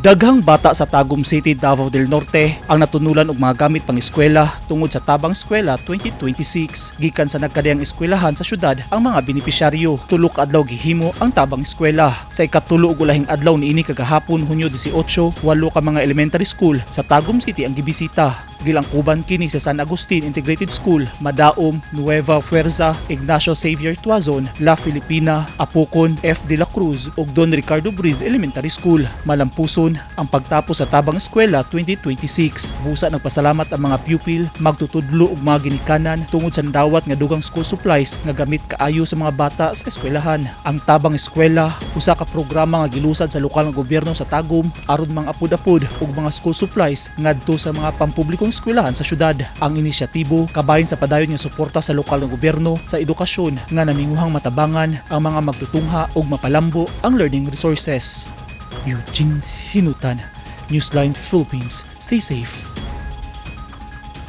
Daghang bata sa Tagum City, Davao del Norte ang natunulan og mga gamit pang-eskwela tungod sa Tabang Eskwela 2026. Gikan sa nagkadayang eskwelahan sa syudad ang mga benepisyaryo. Tulo ka adlaw gihimo ang Tabang Eskwela. Sa ikatulo ug ulahing adlaw niini kagahapon Hunyo 18, walo ka mga elementary school sa Tagum City ang gibisita. Gilangkuban kini sa San Agustin Integrated School, Madaom, Nueva Fuerza, Ignacio Xavier Tuazon, La Filipina, Apocon, F. de la Cruz ug Don Ricardo Briz Elementary School. Malampuson ang pagtapos sa Tabang Eskwela 2026. Busa nagpasalamat ang mga pupil, magtutudlo ug mga ginikanan tungod sa dawat nga dugang school supplies nga gamit kaayo sa mga bata sa eskwelahan. Ang Tabang Eskwela usa ka programa nga gilusad sa lokal nga gobyerno sa Tagum aron mga apod-apod ug mga school supplies ngadto sa mga pampublikong eskwelahan sa syudad. Ang inisyatibo kabahin sa padayon nga suporta sa lokal nga gobyerno sa edukasyon nga naminguhang matabangan ang mga magtutungha ug mapalambo ang learning resources. Eugene Hinutan, Newsline Philippines. Stay safe.